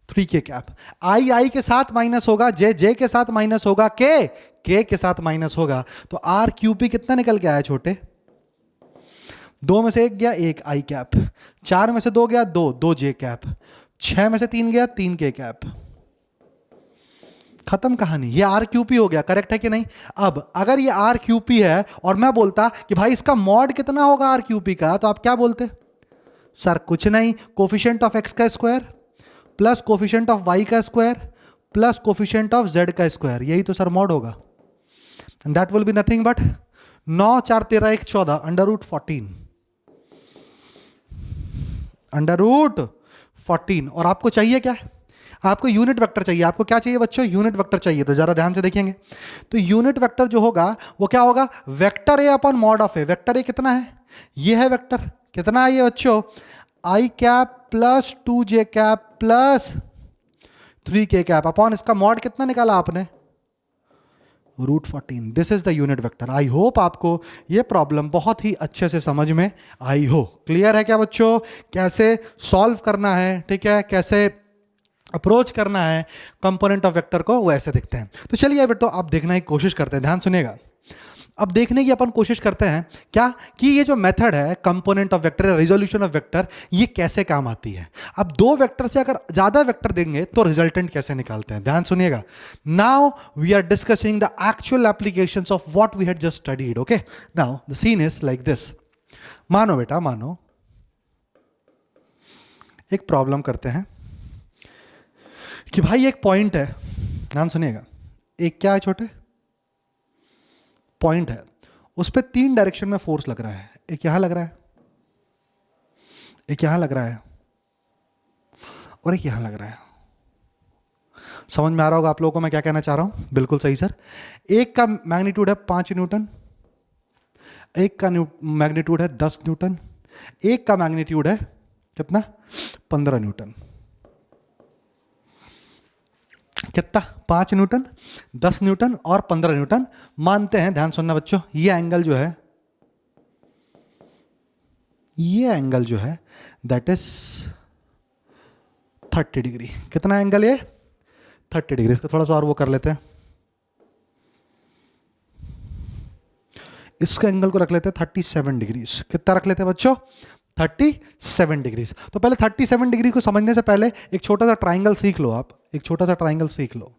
3k cap. i के साथ माइनस होगा, j के साथ माइनस होगा, k के साथ माइनस होगा। तो RQP कितना निकल के आया छोटे, दो में से एक गया एक i कैप, चार में से दो गया दो j कैप, छह में से तीन गया 3k कैप। खत्म कहानी, ये RQP हो गया। करेक्ट है कि नहीं? अब अगर ये RQP है और मैं बोलता कि भाई इसका मॉड कितना होगा RQP का, तो आप क्या बोलते? सर कुछ नहीं, कोफिशिएंट ऑफ x का square plus coefficient of y का square plus coefficient of z का स्क्वायर, यही तो सर मॉड होगा। And that will be nothing but 9 4 13 1 14 √14 √14। और आपको चाहिए क्या? आपको यूनिट वेक्टर चाहिए। आपको क्या चाहिए बच्चों? यूनिट वेक्टर चाहिए। तो जरा ध्यान से देखेंगे, तो यूनिट वेक्टर जो होगा वो क्या होगा, vector A upon mod of A. Vector A कितना है, ये है वेक्टर, कितना है ये बच्चों, i cap plus 2j cap plus 3k cap upon इसका मॉड कितना निकाला आपने √14। This is the unit vector. I hope आपको ये प्रॉब्लम बहुत ही अच्छे से समझ में आई हो। क्लियर है क्या बच्चों? कैसे सॉल्व करना है, ठीक है, कैसे अप्रोच करना है कंपोनेंट ऑफ वेक्टर को, वो ऐसे दिखते हैं। तो चलिए बेटो आप देखने की कोशिश करते हैं, ध्यान सुनिएगा। अब देखने की अपन कोशिश करते हैं क्या कि ये जो मेथड है component of vector, resolution of vector, ये कैसे काम आती है। अब दो वेक्टर से अगर ज्यादा वेक्टर देंगे तो रिजल्टेंट कैसे निकालते हैं, ध्यान सुनिएगा। Now we are discussing the actual applications of what we had just studied. Okay, now the scene is like this. मानो बेटा, मानो एक प्रॉब्लम करते हैं कि भाई एक पॉइंट है, ध्यान सुनिएगा, एक क्या है छोटे पॉइंट है, उस पर तीन डायरेक्शन में फोर्स लग रहा है। एक यहां लग रहा है, एक यहां लग रहा है और एक यहां लग रहा है। समझ में आ रहा होगा आप लोगों को मैं क्या कहना चाह रहा हूं? बिल्कुल सही सर। एक का मैग्नीट्यूड है 5 न्यूटन, एक का मैग्नीट्यूड है 10 न्यूटन, एक का मैग्नीट्यूड है कितना 15 न्यूटन। कितना? 5 न्यूटन, 10 न्यूटन और 15 न्यूटन। मानते हैं, ध्यान सुनना बच्चों, ये एंगल जो है, ये एंगल जो है दैट इज 30 डिग्री। कितना एंगल ये? 30 डिग्री। इसको थोड़ा सा और वो कर लेते हैं, इसके एंगल को रख लेते हैं 37 डिग्री। कितना रख लेते हैं बच्चों? 37 डिग्री। तो पहले 37 डिग्री को समझने से पहले एक छोटा सा ट्राइंगल सीख लो आप, एक छोटा सा ट्राइंगल सीख लो।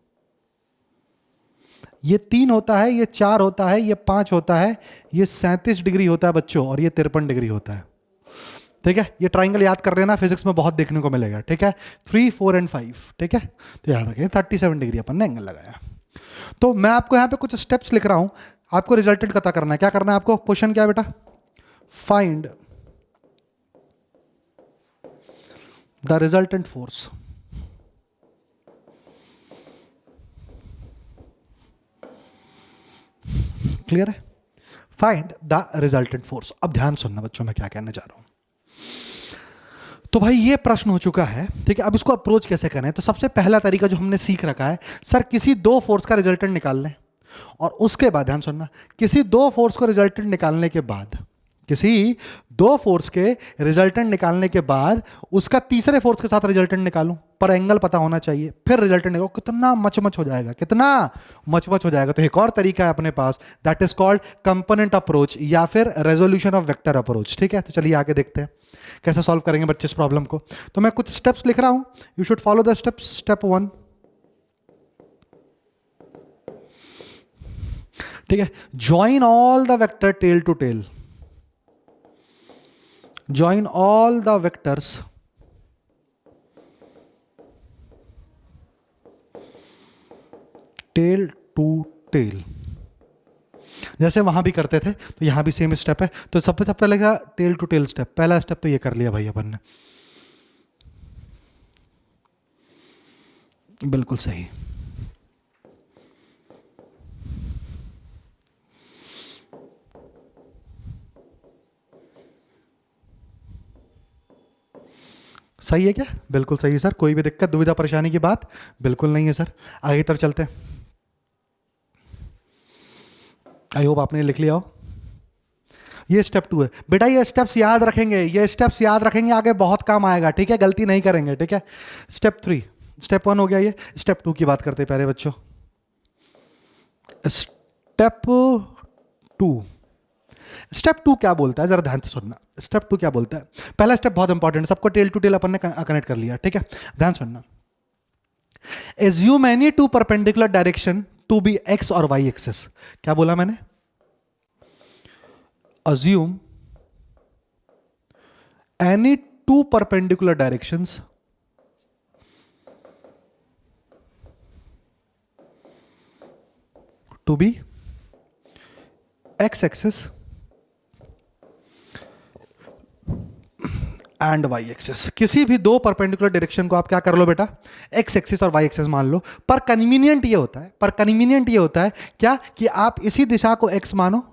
ये 3 होता है, ये 4 होता है, ये 5 होता है, ये 37 डिग्री होता है बच्चों, और ये 53 डिग्री होता है। ठीक है, ये ट्राइंगल याद कर लेना, फिजिक्स में बहुत देखने को मिलेगा। ठीक है, 3, 4 एंड 5। ठीक है, तो याद रखें 37 डिग्री अपन ने एंगल लगाया। तो मैं आपको यहाँ पे कुछ स्टेप्स लिख रहा हूँ, आपको रिजल्टेंट पता करना है। क्या करना है आपको? क्वेश्चन क्या है बेटा? Find the resultant force. Clear है? Find the resultant force. अब ध्यान सुनना बच्चों, मैं क्या कहने जा रहा हूं। तो भाई ये प्रश्न हो चुका है, ठीक है। अब इसको अप्रोच कैसे करें? तो सबसे पहला तरीका जो हमने सीख रखा है, सर किसी दो फोर्स का रिजल्टेंट निकाल लें, और उसके बाद ध्यान सुनना, किसी दो फोर्स को रिजल्टेंट निकालने के बाद, किसी दो फोर्स के रिजल्टेंट निकालने के बाद उसका तीसरे फोर्स के साथ रिजल्टेंट निकालूं, पर एंगल पता होना चाहिए, फिर रिजल्टेंट निकालो। कितना मचमच हो जाएगा, कितना मचमच हो जाएगा। तो एक और तरीका है अपने पास, that is called component approach या फिर रेजोल्यूशन ऑफ वेक्टर अप्रोच, ठीक है। तो चलिए आगे देखते हैं कैसे सॉल्व करेंगे बच्चे इस प्रॉब्लम को। तो मैं कुछ स्टेप्स लिख रहा हूं, you should follow the steps. Step 1, ठीक है, join all the vector tail to tail. Join all the vectors tail to tail। जैसे वहां भी करते थे तो यहां भी सेम स्टेप है। तो सबसे पहले का टेल टू टेल स्टेप, पहला स्टेप तो ये कर लिया भाई अपन ने, बिल्कुल सही। सही है क्या? बिल्कुल सही है सर, कोई भी दिक्कत दुविधा परेशानी की बात बिल्कुल नहीं है सर। आगे तरफ चलते हैं। आई होप आपने लिख लिया हो। ये स्टेप 2 है बेटा, ये स्टेप्स याद रखेंगे, ये स्टेप्स याद रखेंगे, आगे बहुत काम आएगा, ठीक है, गलती नहीं करेंगे, ठीक है। स्टेप 3, स्टेप 1 हो गया, ये स्टेप 2 की बात करते हैं प्यारे बच्चों। स्टेप 2, स्टेप 2 क्या बोलता है, जरा ध्यान से सुनना। स्टेप 2 क्या बोलता है? पहला स्टेप बहुत इंपॉर्टेंट है, सबको टेल टू टेल अपन ने कनेक्ट कर लिया, ठीक है। ध्यान सुनना। Assume any two perpendicular direction to be x और वाई एक्सिस। क्या बोला मैंने? assume any two perpendicular directions to be x axis and y axis. किसी भी दो परपेंडिकुलर डायरेक्शन को आप क्या कर लो बेटा, एक्स एक्सिस और वाई एक्सिस मान लो। पर कन्वीनियंट ये होता है, पर कन्वीनियंट ये होता है क्या, कि आप इसी दिशा को एक्स मानो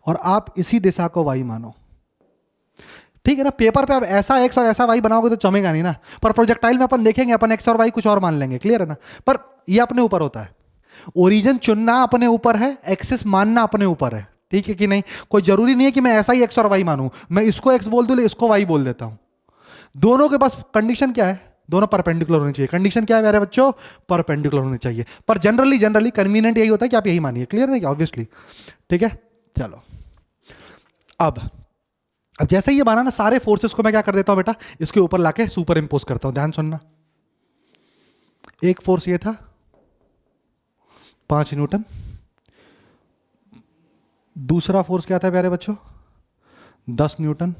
और आप इसी दिशा को वाई मानो, ठीक है ना। पेपर पे आप ऐसा एक्स और ऐसा वाई बनाओगे तो जमेगा नहीं ना, पर प्रोजेक्टाइल में अपन देखेंगे, अपन एक्स और वाई कुछ और मान लेंगे, क्लियर है ना। पर ये अपने ऊपर होता है, ओरिजिन चुनना अपने ऊपर है, एक्सिस मानना अपने ऊपर है, ठीक है कि नहीं। कोई जरूरी नहीं है कि मैं ऐसा ही एक्स और वाई मानूं, मैं इसको एक्स बोल दूं इसको वाई बोल देता हूं। दोनों के बस कंडीशन क्या है, दोनों परपेंडिकुलर होनी चाहिए। कंडीशन क्या है मेरे बच्चों? परपेंडिकुलर होनी चाहिए। पर जनरली कन्वीनियंट यही होता है कि आप यही मानिए, क्लियर है क्या, ऑब्वियसली, ठीक है। चलो अब जैसे ये माना ना, सारे फोर्सेस को मैं क्या कर देता हूं बेटा, इसके ऊपर लाके सुपर इंपोज करता हूं। ध्यान सुनना, एक फोर्स ये था 5 न्यूटन, दूसरा फोर्स क्या था प्यारे बच्चों, 10 न्यूटन,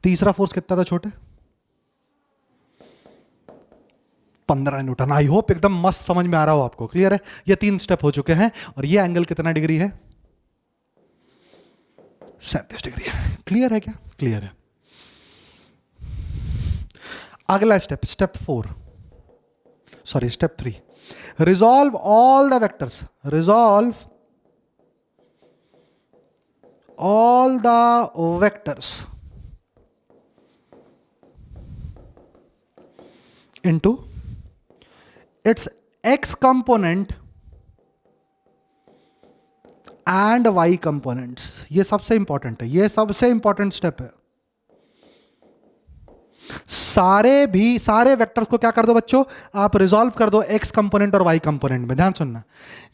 तीसरा फोर्स कितना था छोटे, 15 न्यूटन। आई होप एकदम मस्त समझ में आ रहा हो आपको, क्लियर है। ये 3 स्टेप हो चुके हैं और ये एंगल कितना डिग्री है, 37 डिग्री है। क्लियर है क्या? क्लियर है। अगला step, step 3, resolve all the vectors, resolve all the vectors into its x component and y components। ये सबसे इंपॉर्टेंट है, ये सबसे इंपॉर्टेंट स्टेप है। सारे वेक्टर्स को क्या कर दो बच्चों, आप रिजॉल्व कर दो एक्स कंपोनेंट और वाई कंपोनेंट में। ध्यान सुनना,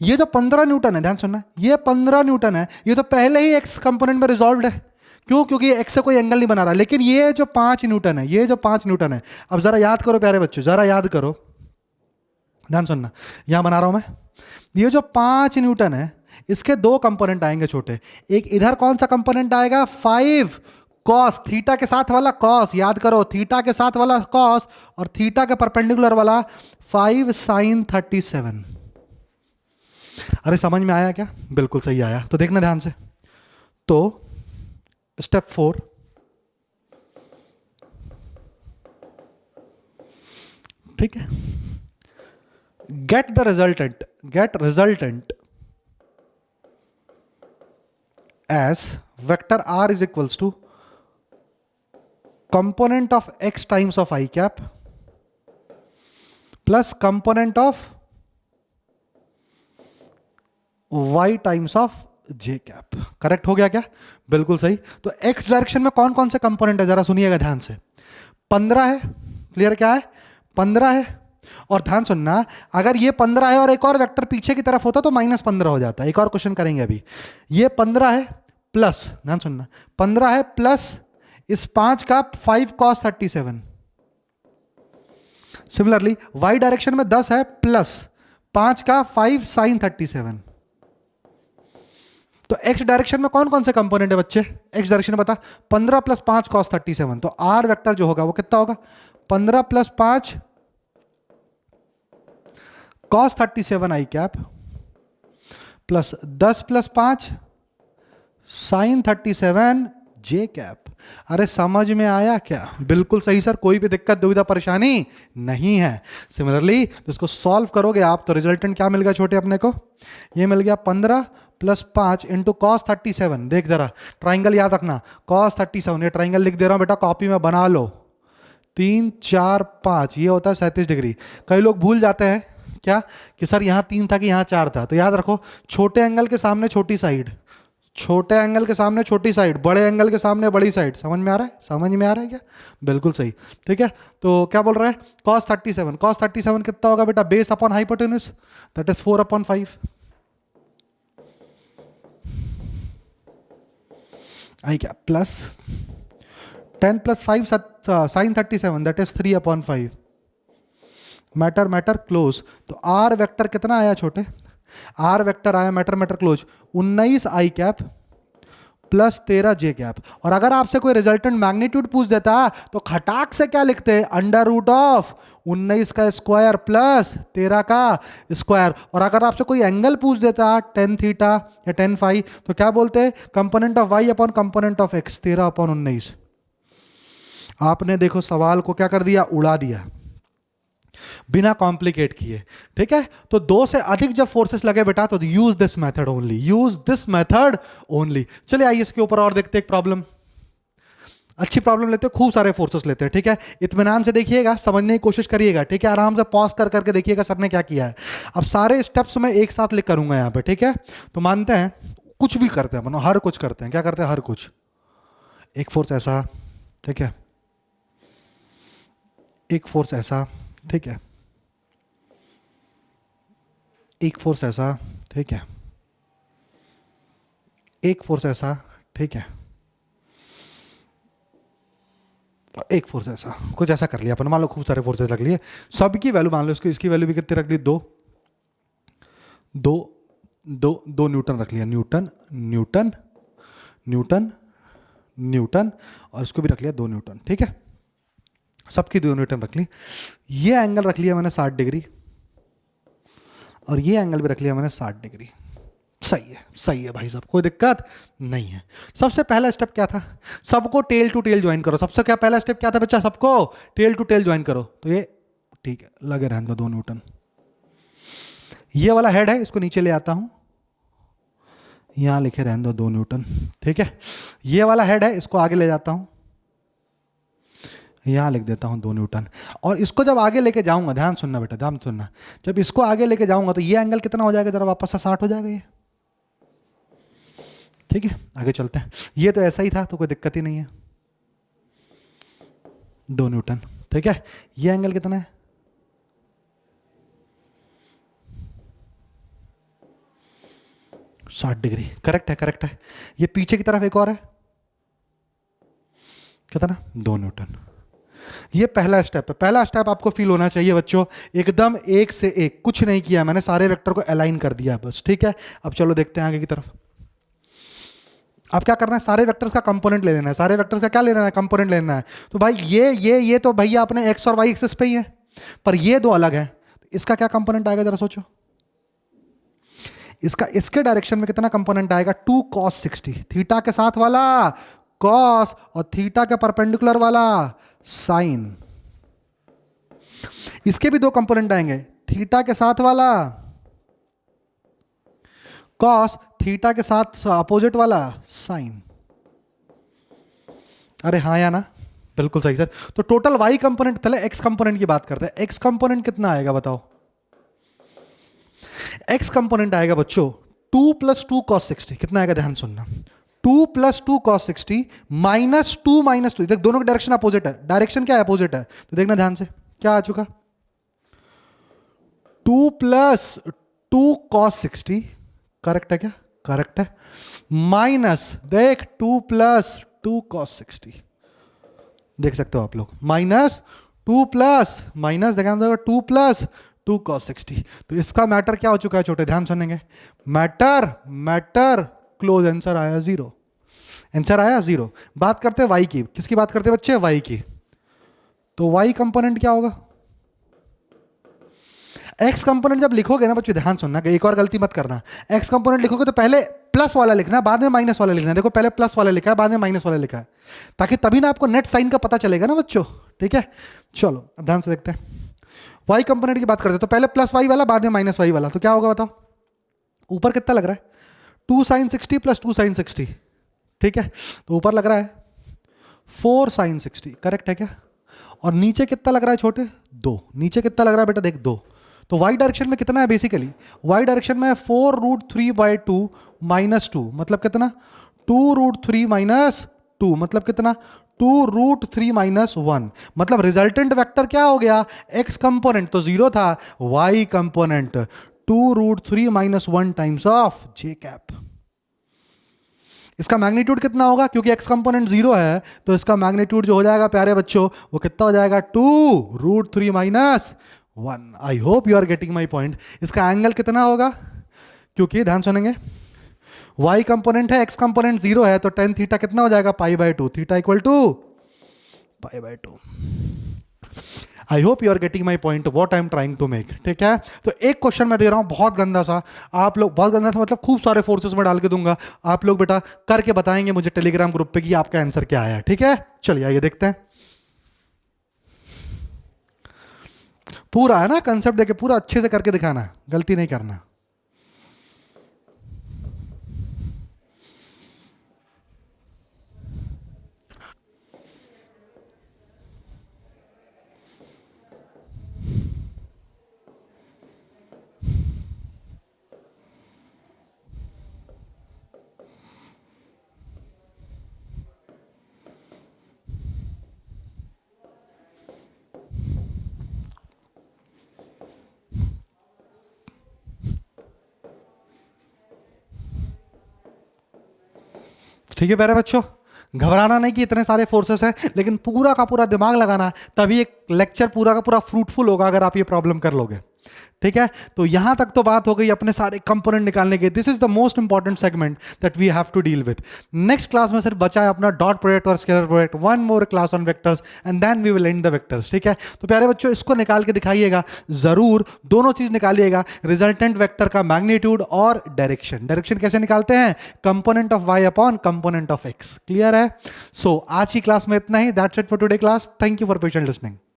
ये जो 15 न्यूटन है, ध्यान सुनना, ये 15 न्यूटन है, ये तो पहले ही एक्स कंपोनेंट में रिजॉल्व है। क्यों? क्योंकि एक्स से कोई एंगल नहीं बना रहा। लेकिन ये जो 5 न्यूटन है, ये जो 5 न्यूटन है, अब जरा याद करो प्यारे बच्चों, जरा याद करो, ध्यान सुनना, यहां बना रहा हूं मैं। ये जो 5 न्यूटन है, इसके 2 कंपोनेंट आएंगे छोटे। एक इधर कौन सा कंपोनेंट आएगा, 5 कॉस, थीटा के साथ वाला कॉस, याद करो, थीटा के साथ वाला कॉस, और थीटा के परपेंडिकुलर वाला 5 sin 37। अरे समझ में आया क्या? बिल्कुल सही आया। तो देखना ध्यान से, तो स्टेप 4, ठीक है, get resultant as vector r is equals to component of x times of i cap plus component of y times of j cap. Correct हो गया क्या? बिल्कुल सही। तो x डायरेक्शन में कौन कौन से कंपोनेंट है जरा सुनिएगा ध्यान से। 15 है, क्लियर, क्या है? 15 है। और ध्यान सुनना, अगर ये 15 है और एक और वेक्टर पीछे की तरफ होता तो -15 हो जाता। एक और क्वेश्चन करेंगे अभी। ये 15 है प्लस, ध्यान सुनना, 15 है प्लस इस 5 का 5 cos 37। सिमिलरली y डायरेक्शन में 10 है प्लस 5 का 5 sin 37। तो x डायरेक्शन में कौन कौन से कंपोनेंट है बच्चे? x डायरेक्शन में बता, 15 प्लस 5 cos 37। तो r वेक्टर जो होगा वो कितना होगा? 15 plus 5 cos 37 i cap plus 10 plus 5 sin 37 j cap. अरे समझ में आया क्या? बिल्कुल सही सर, कोई भी दिक्कत दुविधा परेशानी नहीं है। सिमिलरली इसको सॉल्व करोगे आप तो रिजल्टेंट क्या मिल गया छोटे अपने को? ये मिल गया 15 प्लस 5 इंटू cos 37। देख जरा, ट्राइंगल याद रखना, cos 37, ये ट्राइंगल लिख दे रहा हूं बेटा, कॉपी में बना लो। 3 4 5, ये होता है 37 डिग्री। कई लोग भूल जाते हैं क्या कि सर यहाँ 3 था कि यहाँ 4 था। तो याद रखो, छोटे एंगल के सामने छोटी साइड, छोटे एंगल के सामने छोटी साइड, बड़े एंगल के सामने बड़ी साइड। समझ में आ रहा है? समझ में आ रहा है क्या? बिल्कुल सही, ठीक है। तो क्या बोल रहा है? cos 37, cos 37 कितना होगा बेटा? Base upon hypotenuse, that is 4/5 आई क्या, plus 10 plus 5 sin 37, that is 3/5। Matter close. तो आर वेक्टर कितना आया छोटे? आर वेक्टर आया मैटर क्लोज 19 आई कैप प्लस 13 जे कैप। और अगर आपसे कोई रिजल्टेंट मैग्नीट्यूड पूछ देता तो खटाक से क्या लिखते हैं? अंडर रूट ऑफ 19 का स्क्वायर प्लस 13 का स्क्वायर। और अगर आपसे कोई एंगल पूछ देता 10 थीटा या 10 फाई तो क्या बोलते हैं? Component of Y upon component of x, 13/19। आपने देखो सवाल को क्या कर दिया? उड़ा दिया बिना कॉम्प्लिकेट किए, ठीक है। तो 2 से अधिक जब फोर्सेस लगे बेटा तो use this method only, use this method only. चलिए आइए इसके ऊपर और देखते हैं एक प्रॉब्लम। अच्छी प्रॉब्लम लेते हैं, खूब सारे फोर्सेस लेते हैं, ठीक है। इत्मीनान से देखिएगा, समझने की कोशिश करिएगा, ठीक है। आराम से पॉज कर करके देखिएगा सर ने क्या किया है। अब सारे स्टेप्स मैं एक साथ लिख करूंगा यहाँ पे, ठीक है। तो मानते हैं कुछ भी करते हैं, हर कुछ करते हैं। क्या करते हैं? हर कुछ। एक फोर्स ऐसा, ठीक है, एक फोर्स ऐसा, ठीक है, एक फोर्स ऐसा, ठीक है, एक फोर्स ऐसा, ठीक है, एक फोर्स ऐसा, कुछ ऐसा कर लिया अपन। मान लो खूब सारे फोर्सेस रख लिए, सबकी वैल्यू मान लो, इसकी इसकी वैल्यू भी कितनी रख दी? 2 2 2 2 न्यूटन रख लिया, न्यूटन न्यूटन न्यूटन न्यूटन, और इसको भी रख लिया 2 न्यूटन, ठीक है। सबकी 2 न्यूटन रख ली। ये एंगल रख लिया मैंने 60 डिग्री और ये एंगल भी रख लिया मैंने 60 डिग्री। सही है भाई साहब, कोई दिक्कत नहीं है। सबसे पहला स्टेप क्या था? सबको टेल टू टेल ज्वाइन करो। सबसे क्या पहला स्टेप क्या था बच्चा? सबको टेल टू टेल ज्वाइन करो। तो ये ठीक है, लगे रहने दो 2 न्यूटन। ये वाला हेड है, इसको नीचे ले आता हूं, यहां लिखे रहने दो 2 न्यूटन, ठीक है। ये वाला हेड है, इसको आगे ले जाता हूं, यहाँ लिख देता हूँ 2 न्यूटन। और इसको जब आगे लेके जाऊंगा, ध्यान सुनना बेटा, ध्यान सुनना, जब इसको आगे लेके जाऊंगा तो ये एंगल कितना हो जाएगा? जरा वापस से 60 हो जाएगा ये, ठीक है। आगे चलते हैं। ये तो ऐसा ही था तो कोई दिक्कत ही नहीं है, 2 न्यूटन, ठीक है। ये एंगल कितना है? 60 डिग्री। करेक्ट है, करेक्ट है। ये पीछे की तरफ एक और है, कितना? 2 न्यूटन। ये पहला स्टेप है। पहला स्टेप आपको फील होना चाहिए बच्चों, एकदम एक से एक, कुछ नहीं किया मैंने, सारे वेक्टर को अलाइन कर दिया बस, ठीक है। अब चलो देखते हैं आगे की तरफ। अब क्या करना है? सारे वेक्टर्स का कंपोनेंट ले लेना है। सारे वेक्टर्स का क्या ले लेना है? कंपोनेंट लेना है। तो भाई ये तो भैया अपने एक्स और वाई एक्सिस पे ही है, पर ये 2 अलग है। इसका क्या कंपोनेंट आएगा जरा सोचो। इसका इसके डायरेक्शन में कितना कंपोनेंट आएगा, 2 cos 60, थीटा के साथ वाला कॉस और थीटा के परपेंडिकुलर वाला साइन। इसके भी दो कंपोनेंट आएंगे, थीटा के साथ वाला कॉस, थीटा के साथ अपोजिट वाला साइन। अरे हाँ या ना, बिल्कुल सही सर। तो टोटल वाई कंपोनेंट, पहले एक्स कंपोनेंट की बात करते हैं। एक्स कंपोनेंट कितना आएगा बताओ। एक्स कंपोनेंट आएगा बच्चों 2 + 2 cos 60, कितना आएगा ध्यान सुनना, 2 + 2 cos 60 -2 -2, देख दोनों की डायरेक्शन अपोजिट है, डायरेक्शन क्या है, अपोजिट है, तो देखना ध्यान से क्या आ चुका, 2 + 2 cos 60, करेक्ट है क्या, करेक्ट है, माइनस देख 2 + 2 cos 60, देख सकते हो आप लोग, -2 प्लस माइनस देखा 2 + 2 cos 60। तो इसका मैटर क्या हो चुका है छोटे, ध्यान सुनेंगे, मैटर क्लोज, आंसर आया 0, आंसर आया 0। बात करते हैं वाई की, किसकी बात करते हैं बच्चे, वाई की। तो वाई कंपोनेंट क्या होगा, एक्स कंपोनेंट जब लिखोगे ना बच्चों, ध्यान सुनना, एक और गलती मत करना, एक्स कंपोनेंट लिखोगे तो पहले प्लस वाला लिखना है, बाद में माइनस वाला लिखना है। देखो पहले प्लस वाला लिखा है, बाद में माइनस वाला लिखा है, ताकि तभी ना आपको नेट साइन का पता चलेगा ना बच्चों, ठीक है। चलो अब ध्यान से देखते हैं, वाई कंपोनेंट की बात करते हैं, तो पहले प्लस वाई वाला, बाद में माइनस वाई वाला, तो क्या होगा बताओ। ऊपर कितना लग रहा है, 2 sin 60 + 2 sin 60, ठीक है, तो ऊपर लग रहा है 4 sin 60, करेक्ट है क्या। और नीचे कितना लग रहा है छोटे, 2, नीचे कितना लग रहा है बेटा, देख 2। तो वाई डायरेक्शन में कितना है, बेसिकली वाई डायरेक्शन में 4√3/2 -2, मतलब कितना, 2√3 - 2, मतलब कितना, 2√3 - 1, मतलब रिजल्टेंट वेक्टर क्या हो गया, एक्स कंपोनेंट तो 0 था, y component 2√3 - 1 times of J cap. इसका मैग्नीट्यूड कितना होगा, क्योंकि एक्स कंपोनेंट 0 है, तो इसका मैग्नीट्यूड जो हो जाएगा प्यारे बच्चों, वो कितना हो जाएगा, 2√3 - 1। I hope you are getting my point. इसका एंगल कितना होगा, क्योंकि ध्यान सुनेंगे, y कंपोनेंट है, x कंपोनेंट 0 है, तो tan थीटा कितना हो जाएगा, π/2, theta equal to π/2। I hope you are getting my point, what I am trying to make, ठीक है। तो एक क्वेश्चन मैं दे रहा हूं बहुत गंदा सा, आप लोग, बहुत गंदा सा मतलब खूब सारे फोर्सेस में डाल के दूंगा, आप लोग बेटा करके बताएंगे मुझे टेलीग्राम ग्रुप पे कि आपका आंसर क्या आया, ठीक है। चलिए आइए देखते हैं, पूरा है ना कंसेप्ट, देके पूरा अच्छे से करके दिखाना, गलती नहीं करना। ठीक है प्यारे बच्चों, घबराना नहीं कि इतने सारे फोर्सेस हैं, लेकिन पूरा का पूरा दिमाग लगाना, तभी एक लेक्चर पूरा का पूरा फ्रूटफुल होगा अगर आप ये प्रॉब्लम कर लोगे, ठीक है। तो यहां तक तो बात हो गई अपने सारे कंपोनेंट निकालने के। This is the most important segment that we have to deal with. Next class में सिर्फ बचा है अपना डॉट प्रोडक्ट और scalar product, one more class on vectors and then we will end the vectors, ठीक है। तो प्यारे बच्चों इसको निकाल के दिखाइएगा जरूर, दोनों चीज निकालिएगा, रिजल्टेंट वेक्टर का मैग्नीट्यूड और डायरेक्शन। डायरेक्शन कैसे निकालते हैं, component of Y upon component of X, clear है। सो आज की क्लास में इतना ही, that's it for today class, thank you for patient listening.